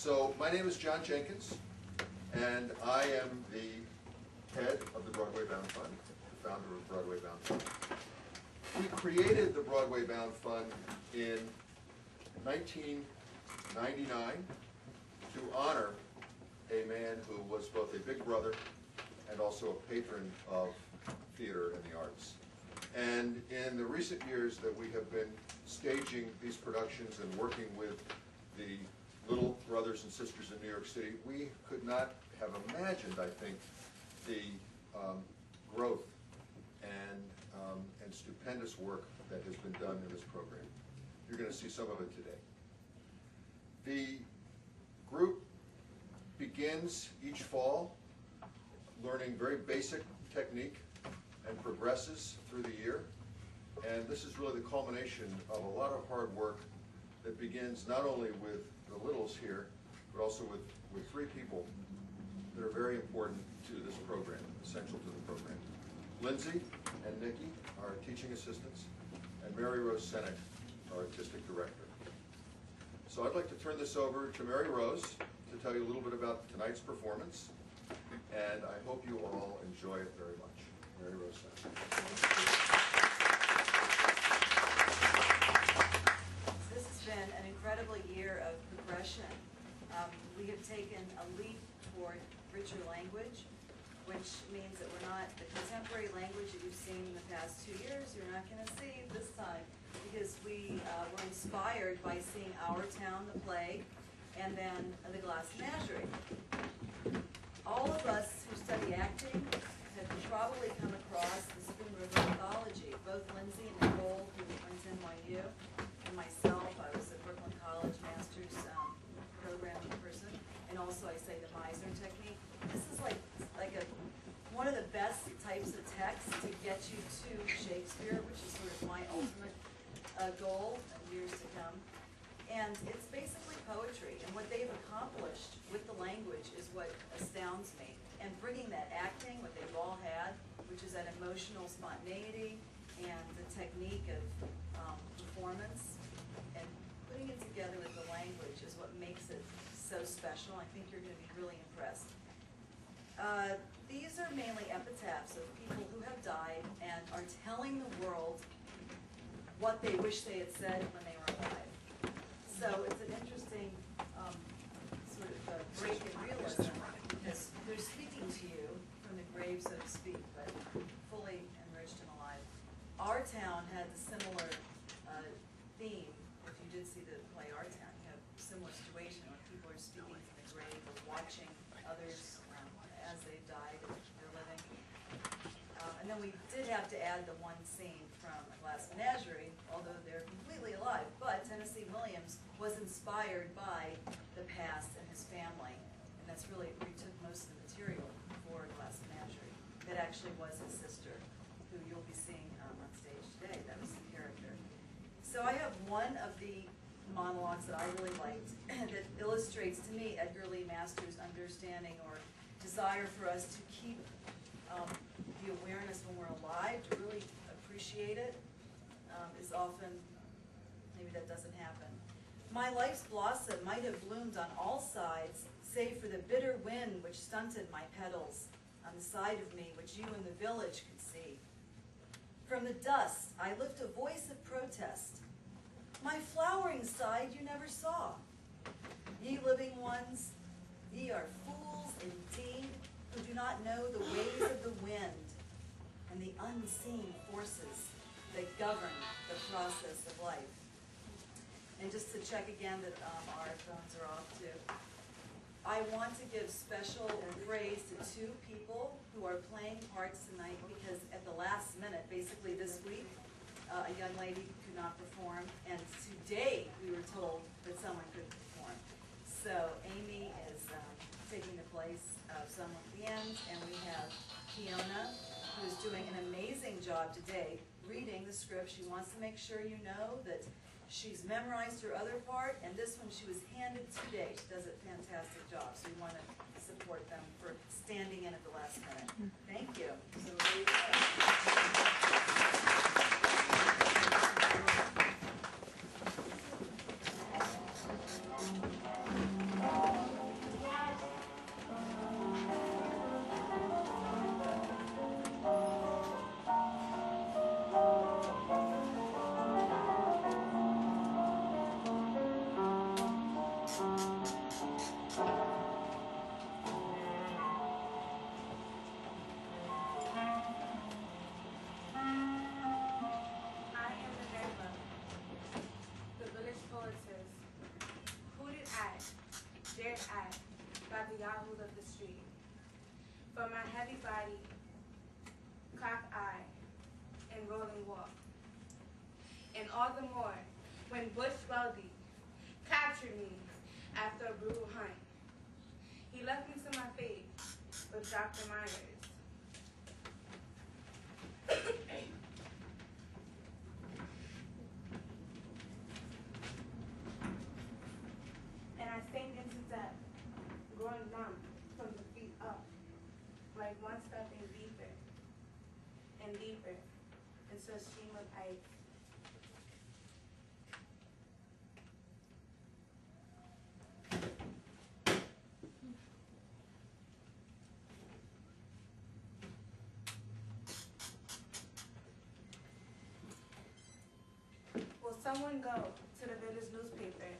So my name is John Jenkins, and I am the head of the Broadway Bound Fund, the founder of Broadway Bound Fund. We created the Broadway Bound Fund in 1999 to honor a man who was both a big brother and also a patron of theater and the arts. And in the recent years that we have been staging these productions and working with the little brothers and sisters in New York City, we could not have imagined, I think, the growth and stupendous work that has been done in this program. You're going to see some of it today. The group begins each fall learning very basic technique and progresses through the year. And this is really the culmination of a lot of hard work that begins not only with the littles here, but also with three people that are very important to this program, essential to the program. Lindsay and Nikki are teaching assistants, and Mary Rose Sennick, our artistic director. So I'd like to turn this over to Mary Rose to tell you a little bit about tonight's performance, and I hope you all enjoy it very much. Mary Rose Sennick. This has been an incredible year of progression. We have taken a leap toward richer language, which means that we're not the contemporary language that you've seen in the past 2 years, you're not going to see this time, because we were inspired by seeing Our Town, the play, and then The Glass Menagerie. All of us who study acting have probably come across the Spoon River mythology. Both Lindsay and Nicole, who went to NYU, and myself, I was a Brooklyn College master's program person, and also I say the Meisner technique. This is like one of the best types of text to get you to Shakespeare, which is sort of my ultimate goal in years to come. And it's basically poetry, and what they've accomplished with the language is what astounds me. And bringing that acting, what they've all had, which is that emotional spontaneity and the technique of performance, and putting it together with the language is what makes it so special. I think you're going to be really impressed. These are mainly epitaphs of people who have died and are telling the world what they wish they had said when they were alive. So it's an interesting sort of break in realism, because they're speaking to you from the grave, so to speak, but fully enriched and alive. Our Town had a similar theme. If you did see the play Our Town, you have a similar situation where people are speaking from the grave or watching others as they've died and they're living. And then we did have to add the one scene from A Glass Menagerie, although they're completely alive. But Tennessee Williams was inspired by the past and his family. And that's really where he took most of the material for A Glass Menagerie. That actually was his sister, who you'll be seeing on stage today. That was the character. So I have one of the monologues that I really liked that illustrates to me Edgar Lee Masters' understanding or desire for us to keep the awareness when we're alive, to really appreciate it, is often, maybe that doesn't happen. My life's blossom might have bloomed on all sides, save for the bitter wind which stunted my petals, on the side of me which you in the village could see. From the dust I lift a voice of protest. My flowering side you never saw. Ye living ones, ye are fools indeed, who do not know the ways of the wind and the unseen forces that govern the process of life. And just to check again that our phones are off too. I want to give special praise to two people who are playing parts tonight, because at the last minute, basically this week, a young lady could not perform, and today we were told that someone could perform. So Amy is taking the place of someone at the end, and we have Fiona, who is doing an amazing job today reading the script. She wants to make sure you know that she's memorized her other part, and this one she was handed today. She does a fantastic job, so we want to support them for standing in at the last minute. Thank you. So there you go. stared at by the yahoos of the street. For my heavy body, cock eye, and rolling walk. And all the more when Bush Weldy captured me after a brutal hunt. He left me to my fate with Dr. Myers. And I sank into death, growing numb from the feet up, like one stepping deeper and deeper into a stream of ice. Will someone go to the village newspaper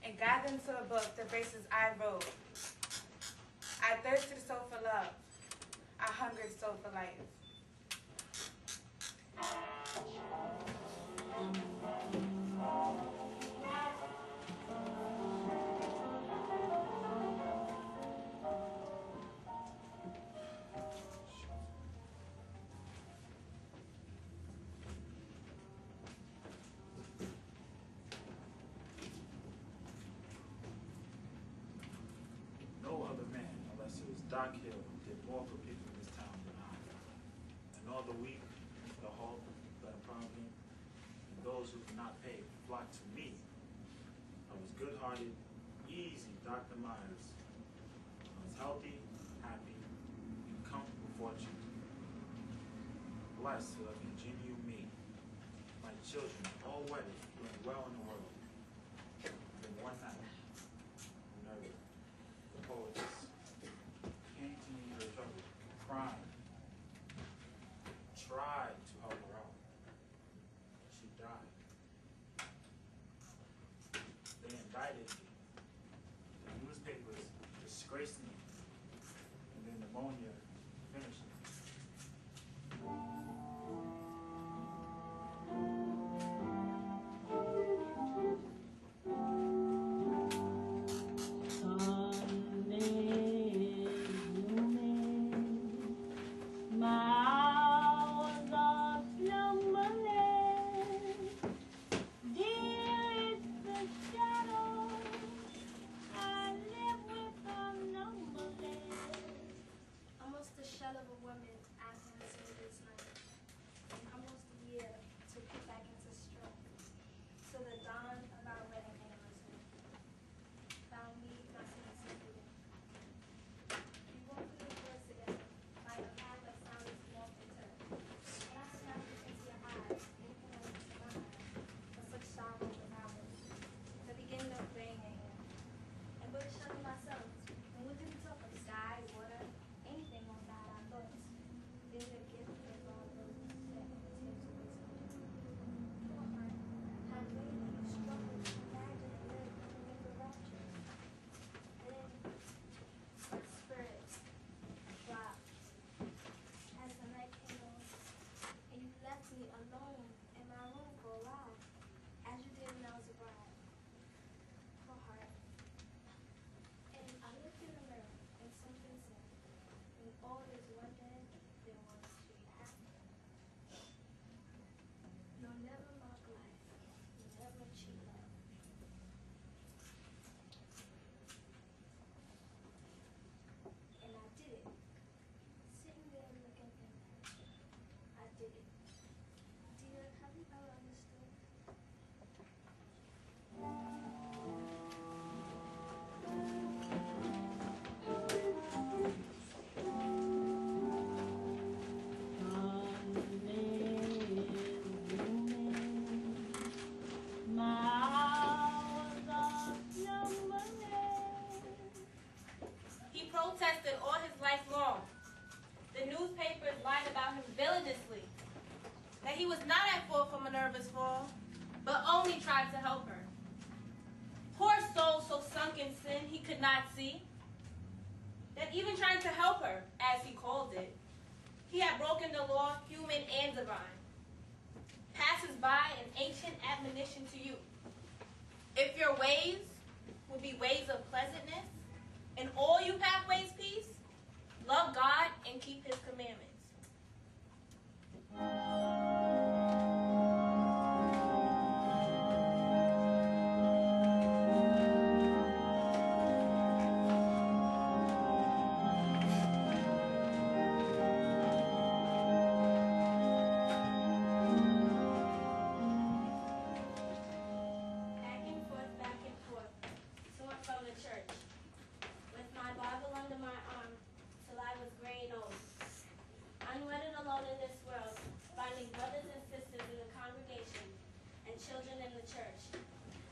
and guide them to a book the verses I wrote? I thirsted so for love, I hungered so for life. No other man, unless it was Doc Hill, did more for people in this town than I. And all the weak, the halt, the improvident, and those who could not pay flocked to me. I was good-hearted, easy Dr. Myers. I was healthy, happy, in comfortable fortune. Blessed with a congenial me. My children, all wedded, doing well in the world. Then one night, Minerva, the poetess, came to me with trouble, crying. Tried to help her out. She died. They indicted me. The newspapers disgraced me. And then pneumonia finished me. Almost the shell of a woman as in this night, and almost a year to put back into strength. So the dawn of our wedding anniversary found me nothing to do. We walked through the woods together by a path of silence walked into. And I snapped into your eyes, looking into mine, for such sorrow was ours. The beginning of rain again. And but shutting myself, and we didn't talk of sky, water, anything on that our thoughts. Then the gift of all those that tears with poor heart, how really you struggle to imagine and live in the rapture. And then my spirit dropped as the night came on, and you left me alone in my room for a while, as you did when I was a bride. Poor heart. And I looked in the mirror and something said, when all is one day, there was to be after. No, never mock life. Never cheat love. And I did it. Sitting there looking in there. I did it. Dear, have you ever understood? He protested all his life long. The newspapers lied about him villainously. That he was not at fault for Minerva's fall, but only tried to help her. Poor soul so sunk in sin he could not see. That even trying to help her, as he called it, he had broken the law, human and divine. Passes by an ancient admonition to you. If your ways would be ways of pleasantness, alone in this world, finding brothers and sisters in the congregation and children in the church.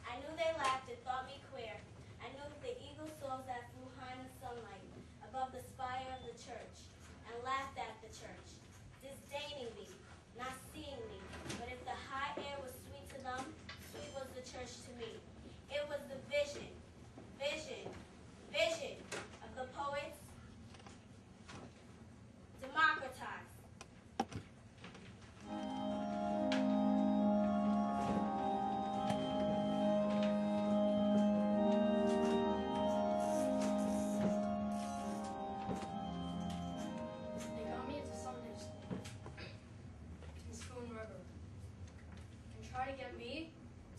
I knew they laughed and thought me queer. I knew the eagle soars that flew high in the sunlight above the spire of the church and laughed at the church, disdaining me, not seeing me. But if the high air was sweet to them, sweet was the church to me. It was the vision of the poets, democratized. They got me into Sunday school in Spoon River and tried to get me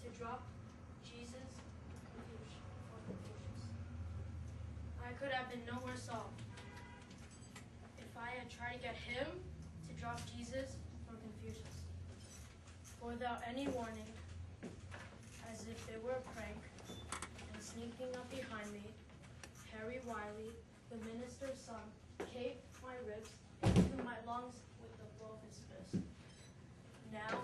to drop Jesus for Confucius. I could have been no worse off if I had tried to get him to drop Jesus for Confucius. For without any warning, as if they were a prank, and sneaking up behind me, Harry Wiley, the minister's son, caved my ribs into my lungs with the blow of his fist. Now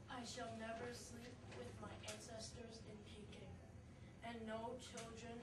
I shall never sleep with my ancestors in Peking, and no children